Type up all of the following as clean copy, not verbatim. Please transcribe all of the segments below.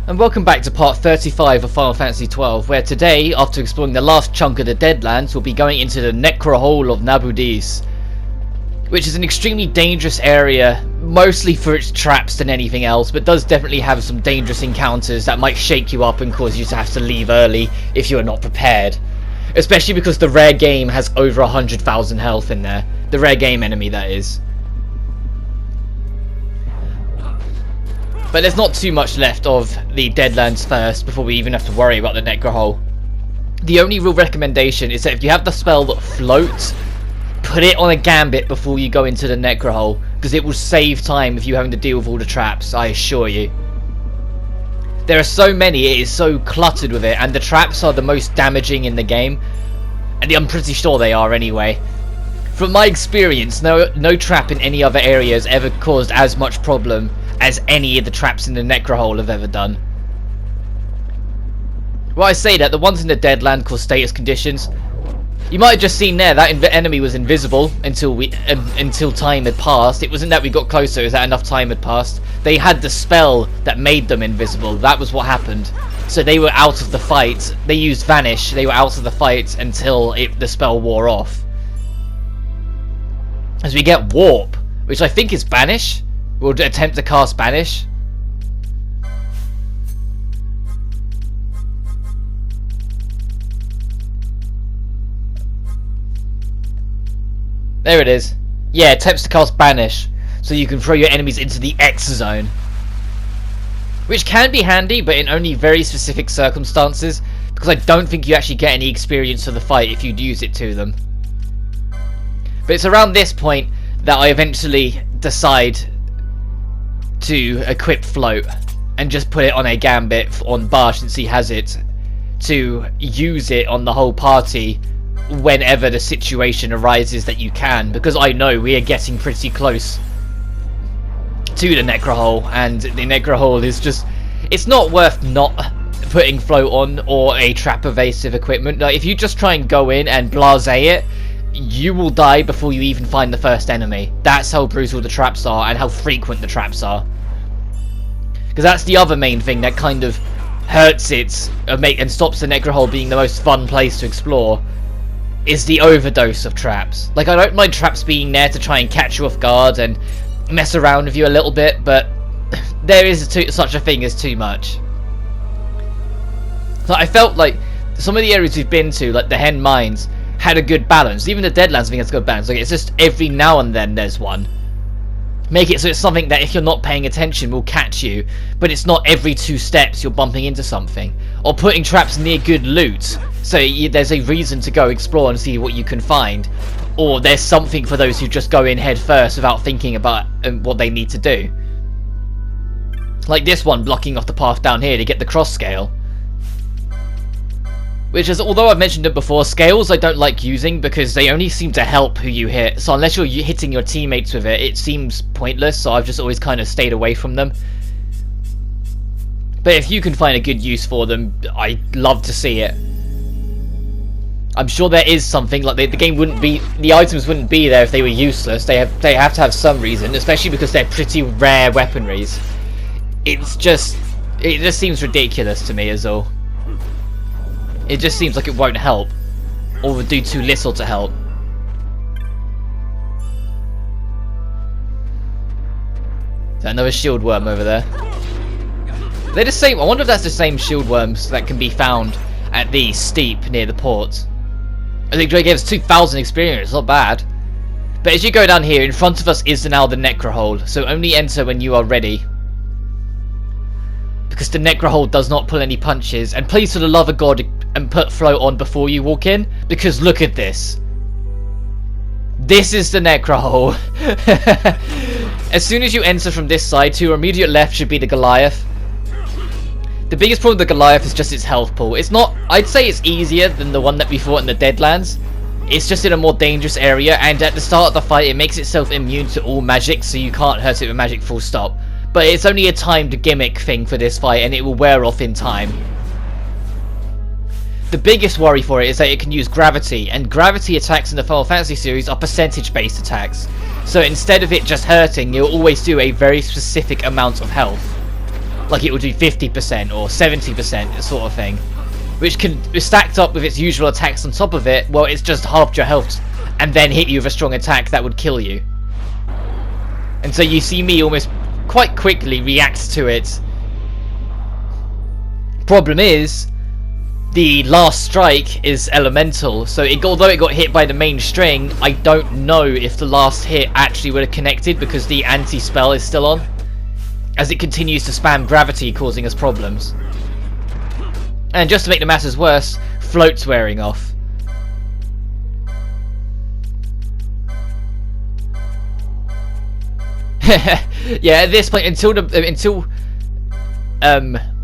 And welcome back to part 35 of Final Fantasy XII, where today, after exploring the last chunk of the Deadlands, we'll be going into the Necrohol of Nabudis, which is an extremely dangerous area, mostly for its traps than anything else, but does definitely have some dangerous encounters that might shake you up and cause you to have to leave early if you are not prepared. Especially because the rare game has over 100,000 health in there. The rare game enemy, that is. But there's not too much left of the Deadlands first before we even have to worry about the Necrohol. The only real recommendation is that if you have the spell that floats, put it on a gambit before you go into the Necrohol, because it will save time if you're having to deal with all the traps, I assure you. There are so many, it is so cluttered with it, and the traps are the most damaging in the game. And I'm pretty sure they are anyway. From my experience, no trap in any other area has ever caused as much problem as any of the traps in the Necrohol have ever done. Well, I say that, the ones in the Deadland cause status conditions. You might have just seen there, that enemy was invisible until time had passed. It wasn't that we got closer, it was that enough time had passed. They had the spell that made them invisible, that was what happened. So they were out of the fight, they used Vanish, they were out of the fight until the spell wore off. As we get Warp, which I think is Banish. We'll attempt to cast Banish. There it is. Yeah, attempts to cast Banish, so you can throw your enemies into the X zone. Which can be handy, but in only very specific circumstances, because I don't think you actually get any experience of the fight if you use it to them. But it's around this point that I eventually decide to equip Float and just put it on a gambit on Bar since he has it, to use it on the whole party whenever the situation arises that you can, because I know we are getting pretty close to the Necrohol, and the Necrohol is just, it's not worth not putting Float on or a trap evasive equipment. Like, if you just try and go in and blasé it, you will die before you even find the first enemy. That's how brutal the traps are and how frequent the traps are. Because that's the other main thing that kind of hurts it and stops the Necrohol being the most fun place to explore, is the overdose of traps. Like, I don't mind traps being there to try and catch you off guard and mess around with you a little bit, but there is such a thing as too much. So I felt like some of the areas we've been to, like the Hen Mines, had a good balance. Even the Deadlands I think has a good balance. Like, it's just every now and then there's one. Make it so it's something that if you're not paying attention will catch you, but it's not every 2 steps you're bumping into something. Or putting traps near good loot, so there's a reason to go explore and see what you can find. Or there's something for those who just go in head first without thinking about what they need to do. Like this one blocking off the path down here to get the cross scale. Which is, although I've mentioned it before, scales I don't like using because they only seem to help who you hit. So unless you're hitting your teammates with it, it seems pointless. So I've just always kind of stayed away from them. But if you can find a good use for them, I'd love to see it. I'm sure there is something, like the game wouldn't be, the items wouldn't be there if they were useless. They have to have some reason, especially because they're pretty rare weaponries. It just seems ridiculous to me as all. It just seems like it won't help, or would do too little to help. Is that another shield worm over there? They're the same. I wonder if that's the same shield worms that can be found at the steep near the port. I think Drake gave us 2,000 experience, not bad. But as you go down here, in front of us is now the Necrohol, so only enter when you are ready. Because the Necrohol does not pull any punches, and please for the love of God and put Float on before you walk in, because look at this. This is the Necrohol. As soon as you enter from this side, to your immediate left should be the Goliath. The biggest problem with the Goliath is just its health pool. It's not, I'd say it's easier than the one that we fought in the Deadlands. It's just in a more dangerous area, and at the start of the fight it makes itself immune to all magic, so you can't hurt it with magic full stop. But it's only a timed gimmick thing for this fight, and it will wear off in time. The biggest worry for it is that it can use gravity, and gravity attacks in the Final Fantasy series are percentage based attacks. So instead of it just hurting, you'll always do a very specific amount of health. Like it will do 50% or 70% sort of thing. Which can be stacked up with its usual attacks on top of it. Well, it's just halved your health and then hit you with a strong attack that would kill you. And so you see me almost quite quickly react to it. Problem is, the last strike is elemental, so although it got hit by the main string, I don't know if the last hit actually would have connected because the anti-spell is still on, as it continues to spam gravity, causing us problems. And just to make the matters worse, float's wearing off. Yeah, at this point, until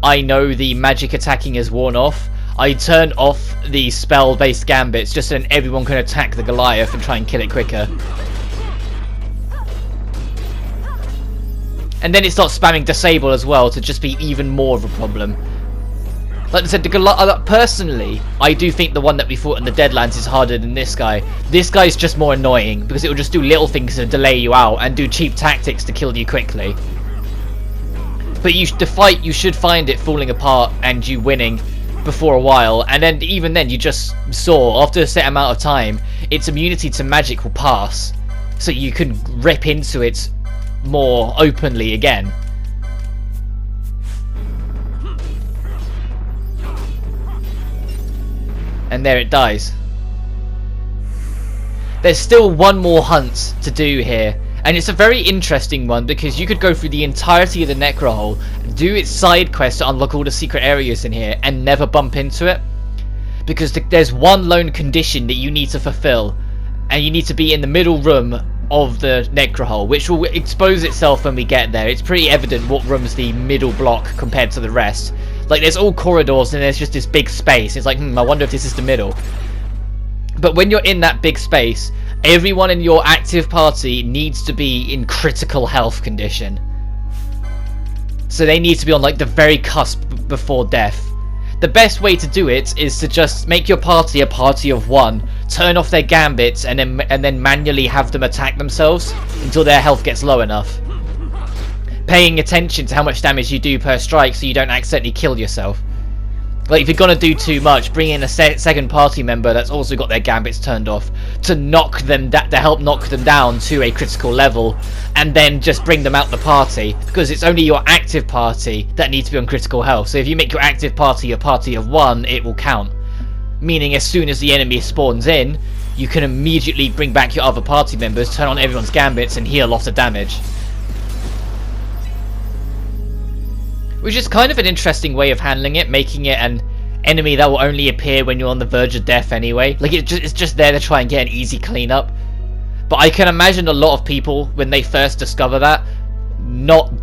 I know the magic attacking is worn off, I turn off the spell-based gambits just so then everyone can attack the Goliath and try and kill it quicker. And then it starts spamming disable as well to just be even more of a problem. Like I said, personally, I do think the one that we fought in the Deadlands is harder than this guy. This guy's just more annoying because it will just do little things to delay you out and do cheap tactics to kill you quickly. But the fight, you should find it falling apart and you winning before a while, and then even then you just saw after a set amount of time its immunity to magic will pass, so you can rip into it more openly again. And there it dies. There's still one more hunt to do here, and it's a very interesting one because you could go through the entirety of the Necrohol, do its side quest to unlock all the secret areas in here, and never bump into it. Because there's one lone condition that you need to fulfill, and you need to be in the middle room of the Necrohol, which will expose itself when we get there. It's pretty evident what room's the middle block compared to the rest. Like, there's all corridors and there's just this big space. It's like, I wonder if this is the middle. But when you're in that big space, everyone in your active party needs to be in critical health condition. So they need to be on like the very cusp before death. The best way to do it is to just make your party a party of one, turn off their gambits, and then manually have them attack themselves until their health gets low enough. Paying attention to how much damage you do per strike so you don't accidentally kill yourself. Like, if you're gonna do too much, bring in a second party member that's also got their gambits turned off to knock them to help knock them down to a critical level, and then just bring them out the party, because it's only your active party that needs to be on critical health. So if you make your active party a party of one, it will count. Meaning as soon as the enemy spawns in, you can immediately bring back your other party members, turn on everyone's gambits, and heal off the damage. Which is kind of an interesting way of handling it, making it an enemy that will only appear when you're on the verge of death anyway. Like, it's just there to try and get an easy cleanup. But I can imagine a lot of people, when they first discover that, not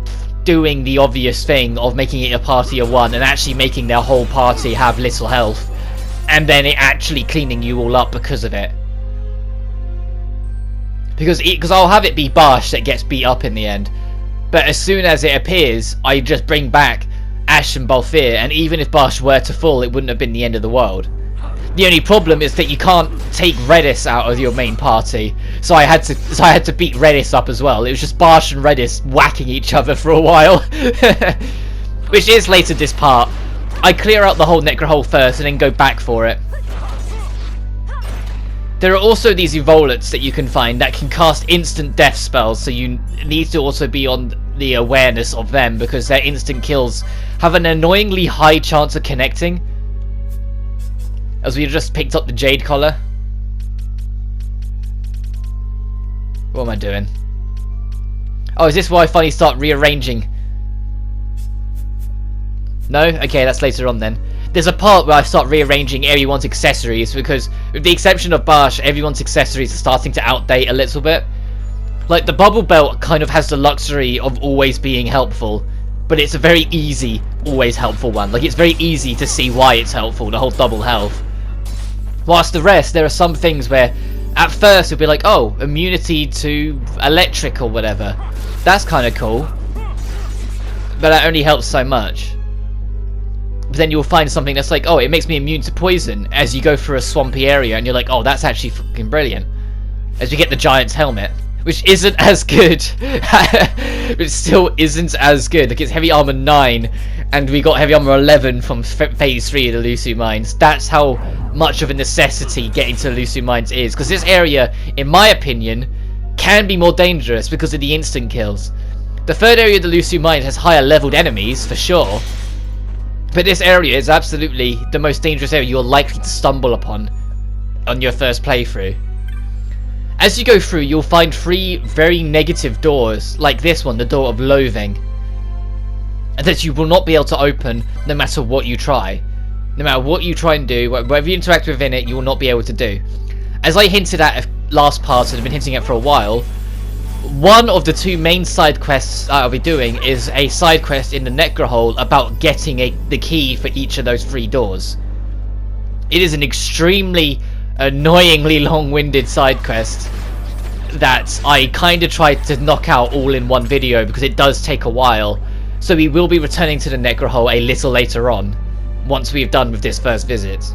doing the obvious thing of making it a party of one and actually making their whole party have little health, and then it actually cleaning you all up because of it. Because I'll have it be Barsh that gets beat up in the end. But as soon as it appears, I just bring back Ash and Balthier, and even if Barsh were to fall, it wouldn't have been the end of the world. The only problem is that you can't take Redis out of your main party, so I had to beat Redis up as well. It was just Barsh and Redis whacking each other for a while, which is later this part. I clear out the whole Necrohol first, and then go back for it. There are also these Evolets that you can find that can cast instant death spells, so you need to also be on the awareness of them, because their instant kills have an annoyingly high chance of connecting. As we just picked up the Jade Collar. What am I doing? Oh, is this why I finally start rearranging? No? Okay, that's later on then. There's a part where I start rearranging everyone's accessories, because with the exception of Barsh, everyone's accessories are starting to outdate a little bit. Like, the bubble belt kind of has the luxury of always being helpful, but it's a very easy, always helpful one. Like, it's very easy to see why it's helpful, the whole double health. Whilst the rest, there are some things where at first it'll be like, oh, immunity to electric or whatever. That's kind of cool. But that only helps so much. But then you'll find something that's like, oh, it makes me immune to poison as you go through a swampy area, and you're like, oh, that's actually fucking brilliant. As you get the Giant's Helmet, which isn't as good. It still isn't as good. Like, it's heavy armor 9, and we got heavy armor 11 from phase 3 of the Lusu Mines. That's how much of a necessity getting to the Lusu Mines is, because this area, in my opinion, can be more dangerous because of the instant kills. The third area of the Lusu Mines has higher leveled enemies, for sure, but this area is absolutely the most dangerous area you're likely to stumble upon on your first playthrough. As you go through, you'll find 3 very negative doors, like this one, the Door of Loathing, that you will not be able to open no matter what you try. No matter what you try and do, whatever you interact within it, you will not be able to do. As I hinted at last part, and I've been hinting at for a while, one of the 2 main side quests I'll be doing is a side quest in the Necrohol about getting the key for each of those 3 doors. It is an extremely annoyingly long-winded side quest that I kind of tried to knock out all in one video because it does take a while. So we will be returning to the Necrohol a little later on, once we've done with this first visit.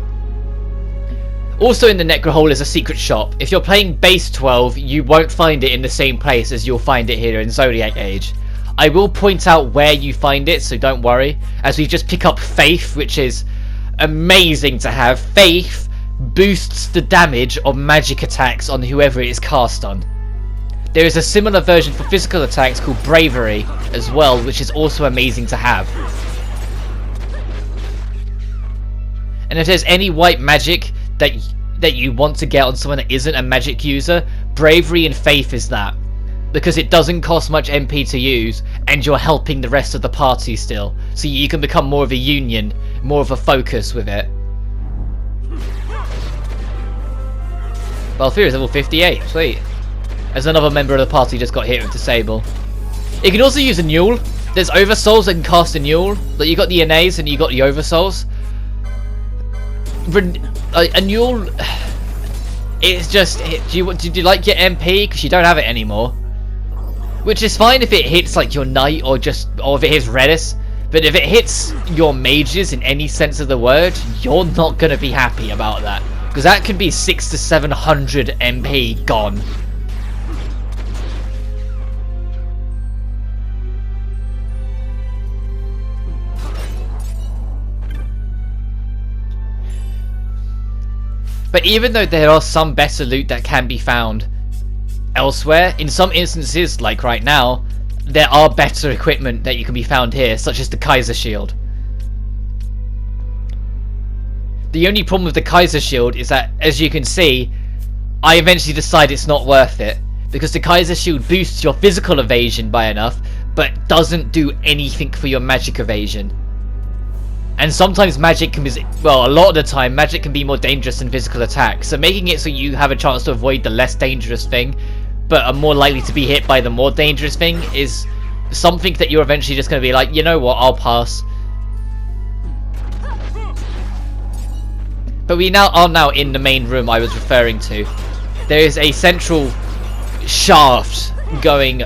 Also in the Necrohol is a secret shop. If you're playing base 12, you won't find it in the same place as you'll find it here in Zodiac Age. I will point out where you find it, so don't worry, as we just pick up Faith, which is amazing to have. Faith boosts the damage of magic attacks on whoever it is cast on. There is a similar version for physical attacks called Bravery as well, which is also amazing to have. And if there's any white magic that you want to get on someone that isn't a magic user, Bravery and Faith is that. Because it doesn't cost much MP to use, and you're helping the rest of the party still. So you can become more of a union, more of a focus with it. Balthier is level 58, sweet. As another member of the party just got hit with Disable. You can also use a Newel. There's Oversouls that can cast a Newel. Like, you got the Inays and you got the Oversouls. A Newel, it's just, do you like your MP? Because you don't have it anymore. Which is fine if it hits like your Knight or if it hits Redis. But if it hits your mages in any sense of the word, you're not going to be happy about that. Because that can be 600 to 700 MP gone. But even though there are some better loot that can be found elsewhere, in some instances, like right now, there are better equipment that you can be found here, such as the Kaiser Shield. The only problem with the Kaiser Shield is that, as you can see, I eventually decide it's not worth it, because the Kaiser Shield boosts your physical evasion by enough, but doesn't do anything for your magic evasion. And sometimes magic can be, well, a lot of the time, magic can be more dangerous than physical attack. So making it so you have a chance to avoid the less dangerous thing, but are more likely to be hit by the more dangerous thing, is something that you're eventually just going to be like, you know what, I'll pass. But we are now in the main room I was referring to. There is a central shaft going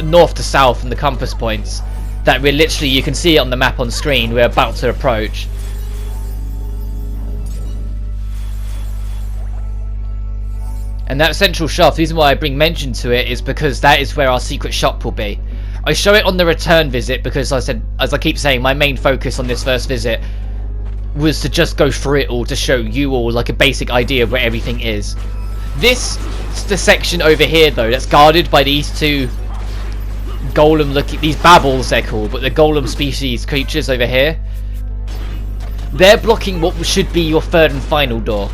north to south from the compass points. That we're literally, you can see it on the map on screen, we're about to approach. And that central shaft, the reason why I bring mention to it is because that is where our secret shop will be. I show it on the return visit because as I keep saying, my main focus on this first visit was to just go through it all to show you all like a basic idea of where everything is. This is the section over here though that's guarded by these 2 golem looking, these babbles they're called, but the golem species creatures over here. They're blocking what should be your third and final door.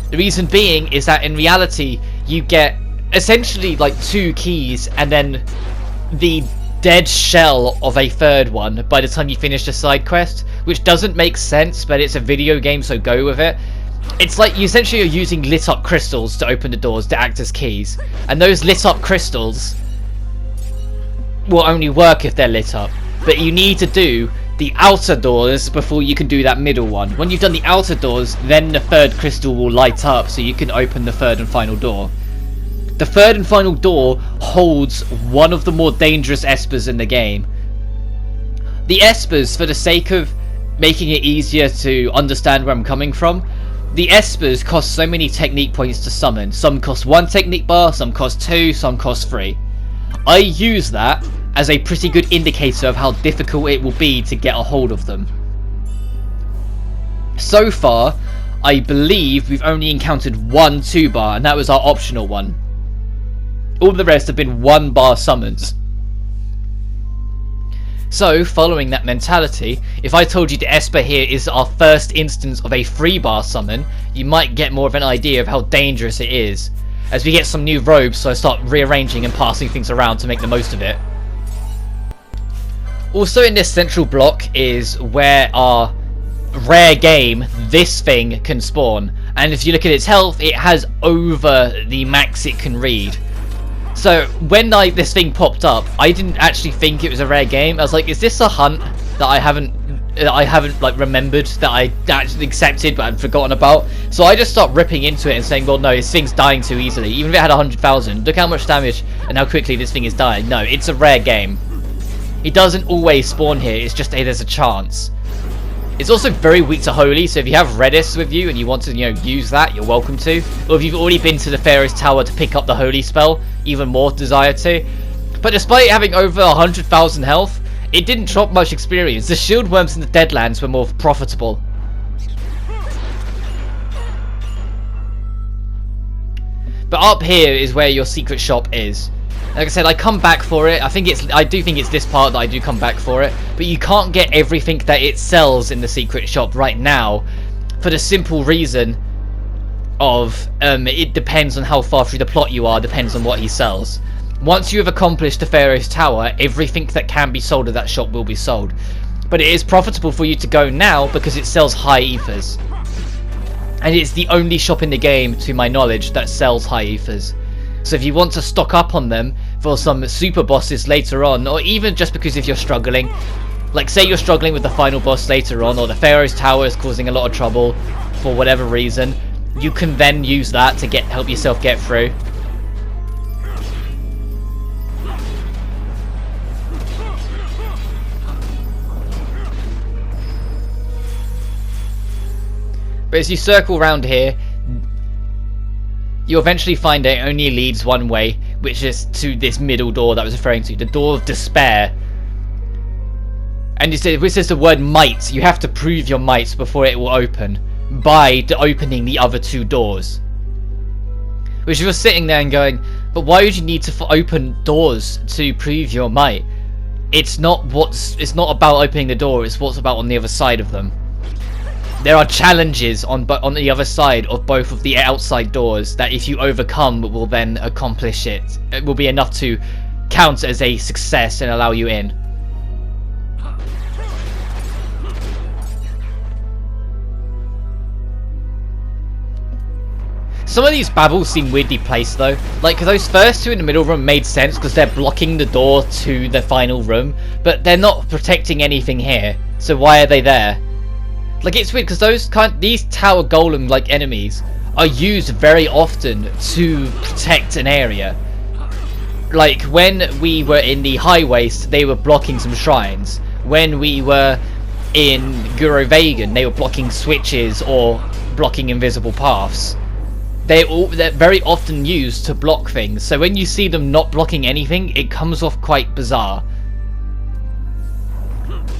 The reason being is that in reality you get essentially like 2 keys and then the dead shell of a third one by the time you finish the side quest, which doesn't make sense, but it's a video game, so go with it. It's like you essentially are using lit up crystals to open the doors to act as keys, and those lit up crystals will only work if they're lit up, but you need to do the outer doors before you can do that middle one. When you've done the outer doors, then the third crystal will light up so you can open the third and final door. The third and final door holds one of the more dangerous espers in the game. The espers, for the sake of making it easier to understand where I'm coming from, The Espers cost so many technique points to summon. Some cost 1 technique bar, some cost 2, some cost 3. I use that as a pretty good indicator of how difficult it will be to get a hold of them. So far, I believe we've only encountered 1 2-bar, and that was our optional one. All the rest have been 1-bar summons. So, following that mentality, if I told you the Esper here is our first instance of a 3-bar summon, you might get more of an idea of how dangerous it is. As we get some new robes, so I start rearranging and passing things around to make the most of it. Also in this central block is where our rare game, this thing, can spawn. And if you look at its health, it has over the max it can read. So when this thing popped up, I didn't actually think it was a rare game. I was like, is this a hunt that I haven't like remembered, that I actually accepted but I'd forgotten about? So I just start ripping into it and saying, well no, this thing's dying too easily. Even if it had 100,000, look how much damage and how quickly this thing is dying. No, it's a rare game. It doesn't always spawn here, it's just there's a chance. It's also very weak to Holy, so if you have Redis with you and you want to, use that, you're welcome to. Or if you've already been to the Pharaoh's Tower to pick up the Holy spell, even more desire to. But despite having over 100,000 health, it didn't drop much experience. The shield worms in the Deadlands were more profitable. But up here is where your secret shop is. Like I said, I come back for it. I do think it's this part that I do come back for it. But you can't get everything that it sells in the secret shop right now, for the simple reason of it depends on how far through the plot you are, depends on what he sells. Once you have accomplished the Pharaoh's Tower, everything that can be sold at that shop will be sold. But it is profitable for you to go now because it sells high ethers. And it's the only shop in the game, to my knowledge, that sells high ethers. So if you want to stock up on them for some super bosses later on, or even just because if you're struggling, like say you're struggling with the final boss later on, or the Pharaoh's Tower is causing a lot of trouble for whatever reason, you can then use that to help yourself get through. But as you circle around here, you'll eventually find it only leads one way, which is to this middle door that I was referring to, the door of despair. And it says the word might. You have to prove your might before it will open, by opening the other 2 doors. Which if you're sitting there and going, but why would you need to open doors to prove your might? It's not about opening the door, it's what's about on the other side of them. There are challenges on the other side of both of the outside doors that if you overcome will then accomplish it. It will be enough to count as a success and allow you in. Some of these babbles seem weirdly placed though. Like those first 2 in the middle room made sense because they're blocking the door to the final room, but they're not protecting anything here. So why are they there? Like it's weird because these tower golem like enemies are used very often to protect an area. Like when we were in the High Waste, they were blocking some shrines. When we were in Guru Vegan, they were blocking switches or blocking invisible paths. They're very often used to block things. So when you see them not blocking anything, it comes off quite bizarre.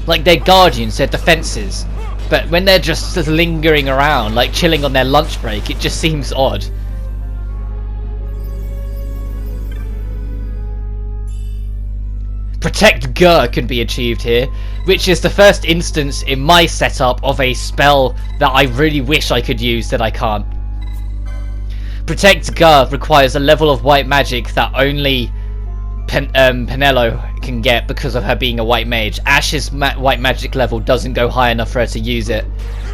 Like they're guardians, they're defenses. But when they're just lingering around, like chilling on their lunch break, it just seems odd. Protect Gur can be achieved here, which is the first instance in my setup of a spell that I really wish I could use that I can't. Protect Gur requires a level of white magic that only Penelo can get because of her being a white mage. Ash's white magic level doesn't go high enough for her to use it,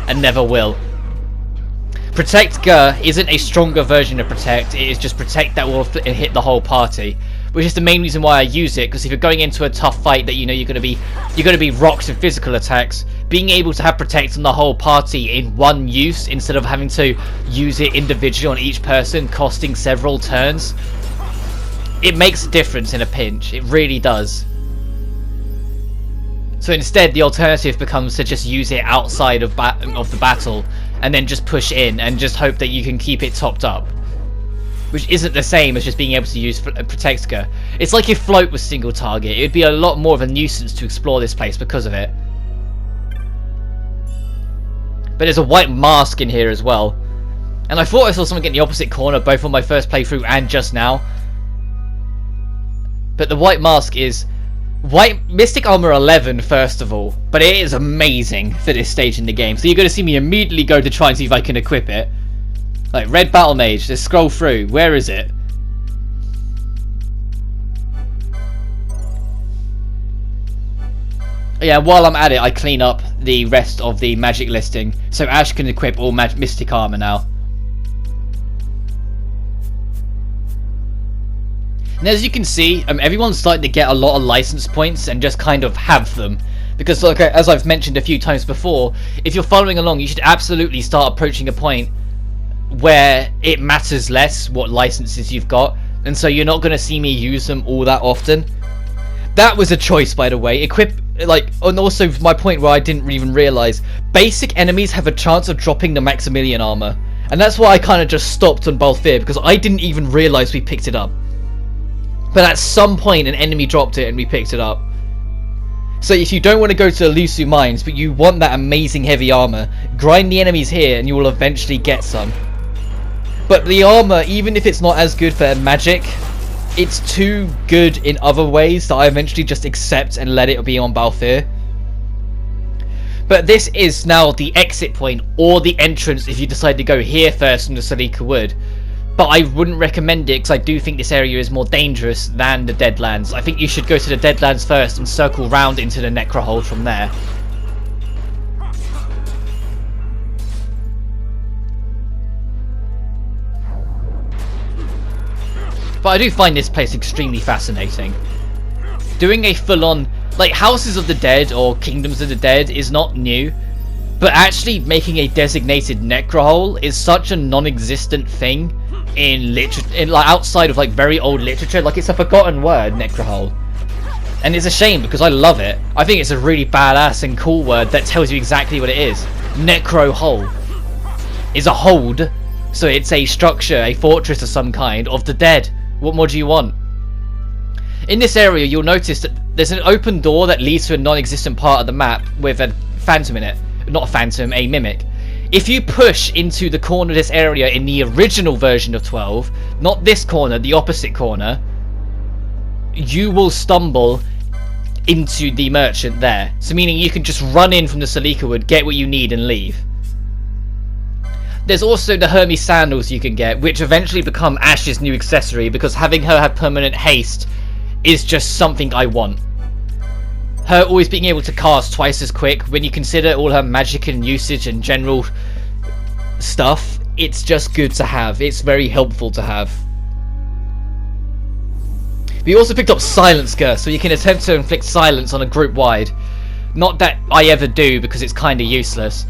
and never will. Protect Gur isn't a stronger version of Protect, it is just Protect that will hit the whole party, which is the main reason why I use it, because if you're going into a tough fight that you know you're going to be rocked with physical attacks, being able to have Protect on the whole party in one use instead of having to use it individually on each person, costing several turns, it makes a difference in a pinch. It really does. So instead, the alternative becomes to just use it outside of the battle and then just push in and just hope that you can keep it topped up. Which isn't the same as just being able to use Protectica. It's like if Float was single target, it would be a lot more of a nuisance to explore this place because of it. But there's a white mask in here as well. And I thought I saw something in the opposite corner, both on my first playthrough and just now. But the white mask is white Mystic Armor 11 first of all, but it is amazing for this stage in the game. So you're going to see me immediately go to try and see if I can equip it. Like, Red Battle Mage, let's scroll through. Where is it? Yeah, while I'm at it, I clean up the rest of the magic listing, so Ash can equip all Mystic Armor now. And as you can see, everyone's starting to get a lot of license points and just kind of have them. Because, like, as I've mentioned a few times before, if you're following along, you should absolutely start approaching a point where it matters less what licenses you've got, and so you're not going to see me use them all that often. That was a choice, by the way. And also my point where I didn't even realise, basic enemies have a chance of dropping the Maximilian armor, and that's why I kind of just stopped on Balthier, because I didn't even realise we picked it up. But at some point an enemy dropped it and we picked it up. So if you don't want to go to Elusu Mines, but you want that amazing heavy armor, grind the enemies here and you will eventually get some. But the armor, even if it's not as good for magic, it's too good in other ways that I eventually just accept and let it be on Balthier. But this is now the exit point, or the entrance if you decide to go here first from the Salika Wood. But I wouldn't recommend it because I do think this area is more dangerous than the Deadlands. I think you should go to the Deadlands first and circle round into the Necrohol from there. But I do find this place extremely fascinating. Doing a full-on, like, Houses of the Dead or Kingdoms of the Dead is not new. But actually making a designated Necrohol is such a non-existent thing in literature, like outside of like very old literature. Like, it's a forgotten word, Necrohol. And it's a shame because I love it. I think it's a really badass and cool word that tells you exactly what it is. Necrohol is a hold, so it's a structure, a fortress of some kind of the dead. What more do you want? In this area you'll notice that there's an open door that leads to a non-existent part of the map with a phantom in it. Not a phantom, a mimic. If you push into the corner of this area in the original version of 12, not this corner, the opposite corner, you will stumble into the merchant there. So meaning you can just run in from the Salika Wood, get what you need and leave. There's also the Hermes sandals you can get, which eventually become Ash's new accessory, because having her have permanent haste is just something I want. Her always being able to cast twice as quick, when you consider all her magic and usage and general stuff, it's just good to have. It's very helpful to have. We also picked up Silence Curse, so you can attempt to inflict silence on a group wide. Not that I ever do, because it's kind of useless.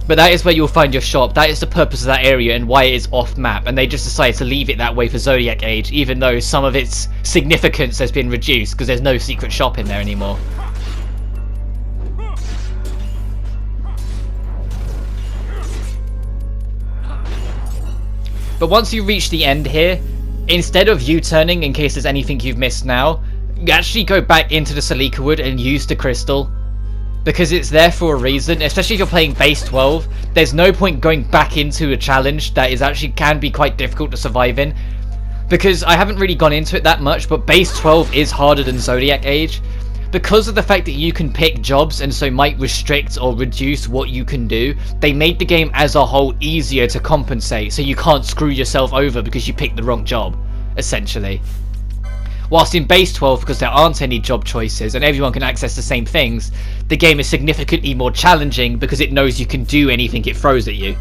But that is where you'll find your shop. That is the purpose of that area and why it is off map, and they just decided to leave it that way for Zodiac Age, even though some of its significance has been reduced because there's no secret shop in there anymore. But once you reach the end here, instead of U-turning in case there's anything you've missed now, you actually go back into the Salika Wood and use the crystal. Because it's there for a reason, especially if you're playing base 12. There's no point going back into a challenge that is actually can be quite difficult to survive in. Because I haven't really gone into it that much, but base 12 is harder than Zodiac Age. Because of the fact that you can pick jobs and so might restrict or reduce what you can do, they made the game as a whole easier to compensate, so you can't screw yourself over because you picked the wrong job, essentially. Whilst in base 12, because there aren't any job choices and everyone can access the same things, the game is significantly more challenging because it knows you can do anything it throws at you.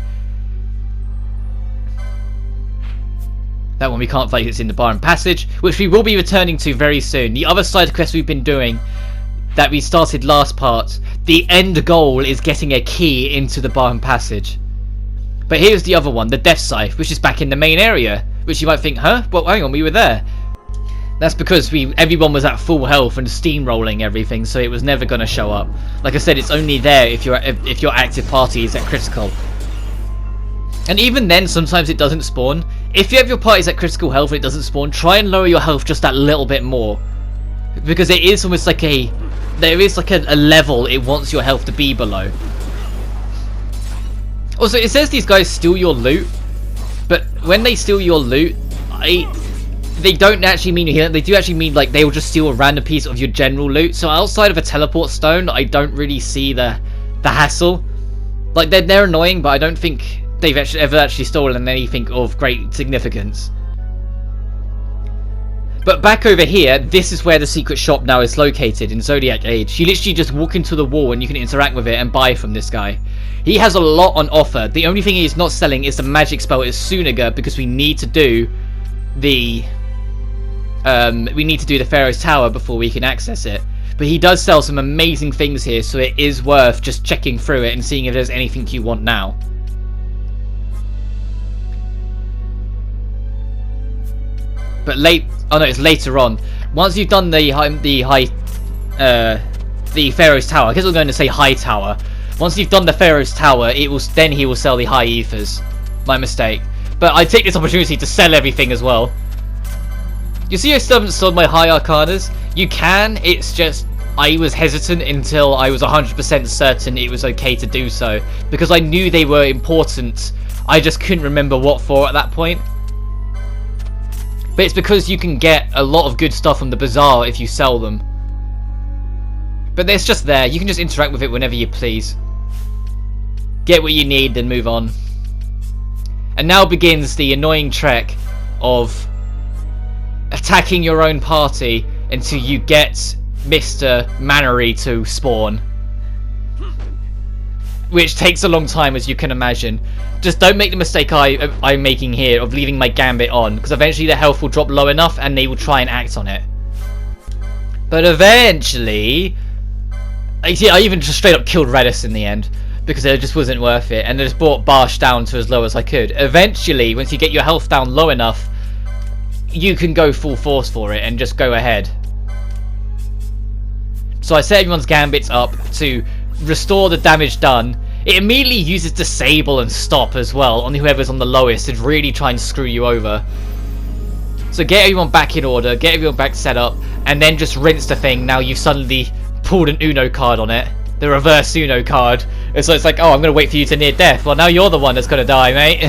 That one we can't fight, it's in the Bar and Passage, which we will be returning to very soon. The other side quest we've been doing, that we started last part, the end goal is getting a key into the Bar and Passage. But here's the other one, the Death Scythe, which is back in the main area, which you might think, huh? Well, hang on, we were there. That's because everyone was at full health and steamrolling everything, so it was never going to show up. Like I said, it's only there if your active party is at critical. And even then, sometimes it doesn't spawn. If you have your parties at critical health and it doesn't spawn, try and lower your health just that little bit more. Because it is almost like there is like a level it wants your health to be below. Also, it says these guys steal your loot, but when they steal your loot, they don't actually mean here. They do actually mean like they will just steal a random piece of your general loot. So outside of a teleport stone, I don't really see the hassle. Like they're annoying, but I don't think they've ever actually stolen anything of great significance. But back over here, this is where the secret shop now is located in Zodiac Age. You literally just walk into the wall and you can interact with it and buy from this guy. He has a lot on offer. The only thing he's not selling is the magic spell Isuniga, because we need to do the Pharaoh's Tower before we can access it. But he does sell some amazing things here, so it is worth just checking through it and seeing if there's anything you want now. But it's later on. Once you've done the Pharaoh's Tower, I guess I'm going to say High Tower. Once you've done the Pharaoh's Tower, he will sell the High Ethers. My mistake. But I take this opportunity to sell everything as well. You see I still haven't sold my High Arcanas? You can, it's just I was hesitant until I was 100% certain it was okay to do so. Because I knew they were important, I just couldn't remember what for at that point. But it's because you can get a lot of good stuff from the bazaar if you sell them. But it's just there, you can just interact with it whenever you please. Get what you need, then move on. And now begins the annoying trek of attacking your own party until you get Mr. Mannery to spawn. Which takes a long time, as you can imagine. Just don't make the mistake I'm making here of leaving my Gambit on, because eventually their health will drop low enough and they will try and act on it. But eventually, I even just straight up killed Redis in the end, because it just wasn't worth it, and I just brought Barsh down to as low as I could. Eventually, once you get your health down low enough, you can go full force for it and just go ahead. So I set everyone's Gambits up to restore the damage done. It immediately uses Disable and Stop as well on whoever's on the lowest to really try and screw you over. So get everyone back in order, get everyone back set up, and then just rinse the thing. Now you've suddenly pulled an Uno card on it. The reverse Uno card. And so it's like, oh, I'm going to wait for you to near death. Well, now you're the one that's going to die, mate.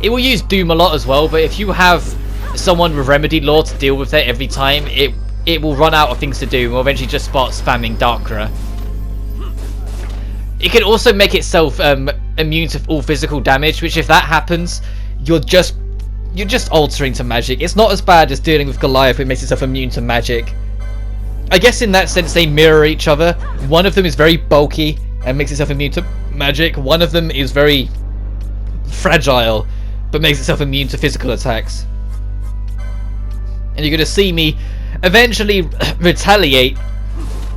It will use Doom a lot as well, but if you have someone with Remedy Lore to deal with it every time, it will run out of things to do and will eventually just start spamming Darkra. It can also make itself immune to all physical damage, which if that happens, you're just altering to magic. It's not as bad as dealing with Goliath, it makes itself immune to magic. I guess in that sense they mirror each other. One of them is very bulky and makes itself immune to magic. One of them is very fragile but makes itself immune to physical attacks. And you're going to see me eventually retaliate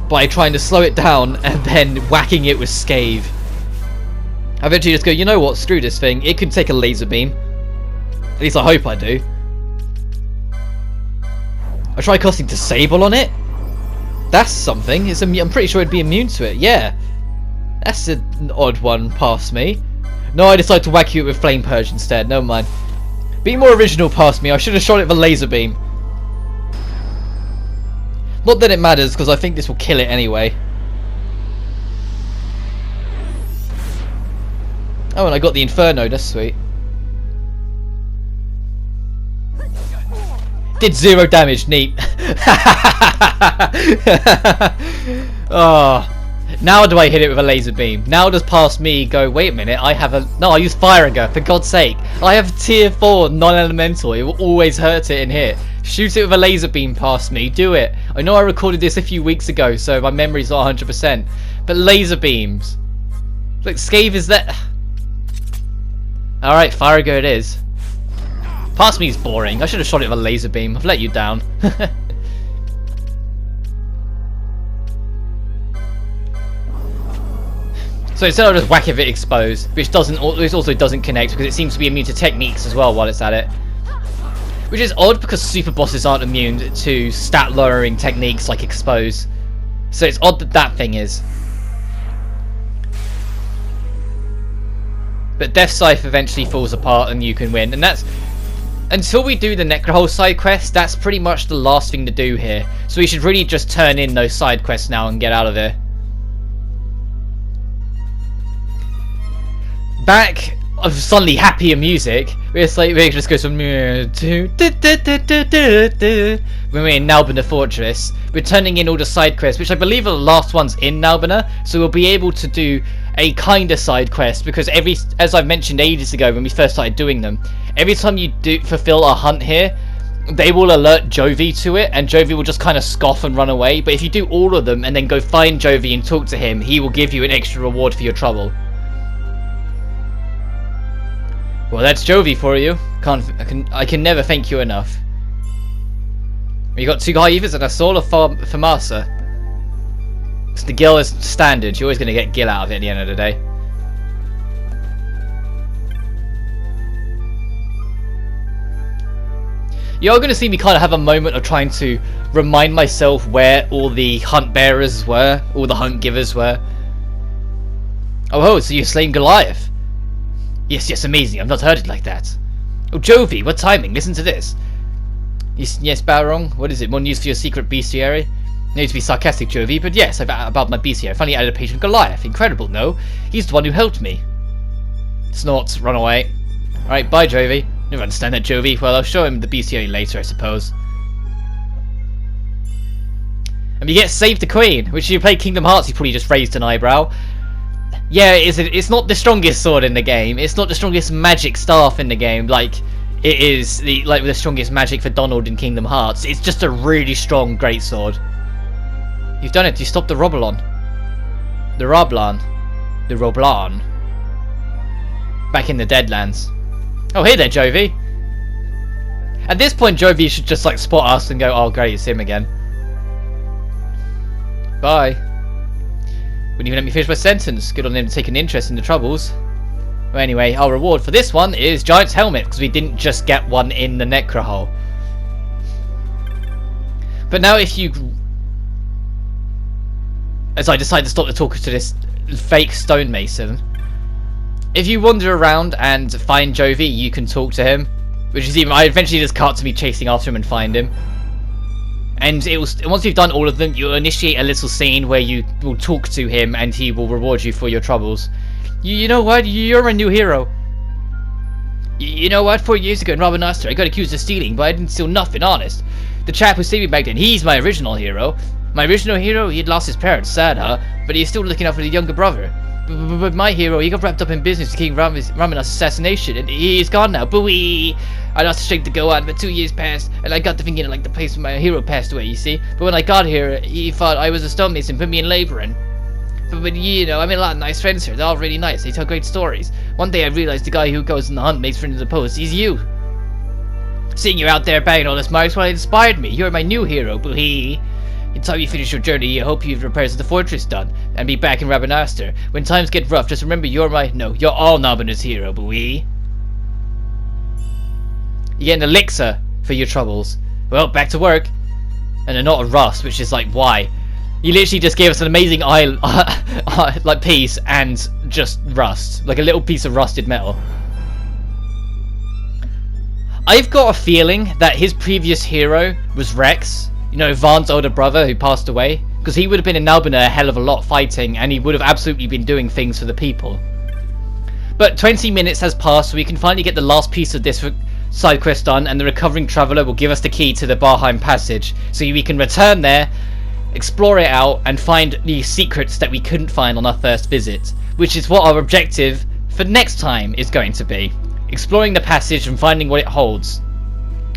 by trying to slow it down and then whacking it with Scathe. I eventually just go, you know what, screw this thing. It can take a laser beam. At least I hope I do. I try casting Disable on it. That's something. I'm pretty sure it'd be immune to it. Yeah. That's an odd one past me. No, I decided to whack you with Flame Purge instead. Never mind. Be more original past me. I should have shot it with a laser beam. Not that it matters, because I think this will kill it anyway. Oh, and I got the Inferno. That's sweet. Did 0 damage. Neat. Oh. Now do I hit it with a laser beam? Now does past me go, wait a minute, I have a... No, I use Firinger, for God's sake. I have tier 4 non-elemental. It will always hurt it and hit. Shoot it with a laser beam past me. Do it. I know I recorded this a few weeks ago, so my memory's not 100%. But laser beams. Look, Scathe is there. Alright, Firinger it is. Past me is boring. I should have shot it with a laser beam. I've let you down. So instead I'll just whack it if it explodes, which also doesn't connect because it seems to be immune to techniques as well while it's at it. Which is odd because super bosses aren't immune to stat lowering techniques like expose. So it's odd that that thing is. But Death Scythe eventually falls apart and you can win. And that's... Until we do the Necrohol side quest, that's pretty much the last thing to do here. So we should really just turn in those side quests now and get out of here. Back of suddenly happier music. It's like we just go some when we're in Nalbina Fortress. We're turning in all the side quests, which I believe are the last ones in Nalbina. So we'll be able to do a kind of side quest because as I've mentioned ages ago when we first started doing them, every time you do fulfill a hunt here, they will alert Jovi to it, and Jovi will just kind of scoff and run away. But if you do all of them and then go find Jovi and talk to him, he will give you an extra reward for your trouble. Well, that's Jovi for you. I can never thank you enough. You got 2 Hyenas and a Soul of Famasa. The Gil is standard. You're always going to get Gil out of it at the end of the day. You're going to see me kind of have a moment of trying to remind myself where all the hunt bearers were, all the hunt givers were. Oh, so you're slain Goliath? Yes, amazing. I've not heard it like that. Oh, Jovi, what timing? Listen to this. Yes, Balrog. What is it? More news for your secret bestiary? No need to be sarcastic, Jovi, but yes, about my bestiary. I finally added a patient Goliath. Incredible, no? He's the one who helped me. Snorts, run away. Alright, bye, Jovi. Never understand that, Jovi. Well, I'll show him the bestiary later, I suppose. And you get Save the Queen, which if you play Kingdom Hearts, you probably just raised an eyebrow. Yeah, it's not the strongest sword in the game. It's not the strongest magic staff in the game, like it is the strongest magic for Donald in Kingdom Hearts. It's just a really strong greatsword. You've done it. You stopped the Roblon. The Roblan. The Roblan. Back in the Deadlands. Oh, hey there, Jovi. At this point, Jovi should just like spot us and go, oh great, it's him again. Bye. Wouldn't even let me finish my sentence. Good on him to take an interest in the troubles. Well, anyway, our reward for this one is Giant's Helmet, because we didn't just get one in the Necrohol. But now if you... As I decide to stop the talker to this fake stonemason, if you wander around and find Jovi, you can talk to him. Which is even... I eventually just cut to me chasing after him and find him. And it will, once you've done all of them, you'll initiate a little scene where you will talk to him and he will reward you for your troubles. You know what? You're a new hero. You know what? 4 years ago in Rabanastre, I got accused of stealing, but I didn't steal nothing, honest. The chap who saved me back then, he's my original hero. My original hero, he'd lost his parents, sad, huh? But he's still looking out for the younger brother. But my hero, he got wrapped up in business with King Ramanas's assassination, and he's gone now. Booey! I lost the strength to go on, but 2 years passed, and I got to thinking like the place where my hero passed away, you see. But when I got here, he thought I was a stonemason, put me in labouring. But you know, I made a lot of nice friends here. They're all really nice. They tell great stories. One day I realized the guy who goes on the hunt makes friends in the post. He's you. Seeing you out there banging all this marks, well, it inspired me. You're my new hero, boohee. It's time you finish your journey. I hope you've repairs of the fortress done and be back in Rabanastre. When times get rough, just remember you're all Nalbina's hero, boohee. You get an elixir for your troubles. Well, back to work. And not a rust, which is like, why? You literally just gave us an amazing like piece and just rust. Like a little piece of rusted metal. I've got a feeling that his previous hero was Rex. You know, Vaughn's older brother who passed away. Because he would have been in Nalbina a hell of a lot fighting, and he would have absolutely been doing things for the people. But 20 minutes has passed, so we can finally get the last piece of this side quest done, and the recovering traveller will give us the key to the Barheim passage. So we can return there, explore it out, and find the secrets that we couldn't find on our first visit. Which is what our objective for next time is going to be. Exploring the passage and finding what it holds.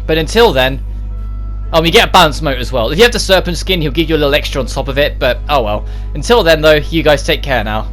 But until then... Oh, we get a balance mote as well. If you have the serpent skin, he'll give you a little extra on top of it, but oh well. Until then though, you guys take care now.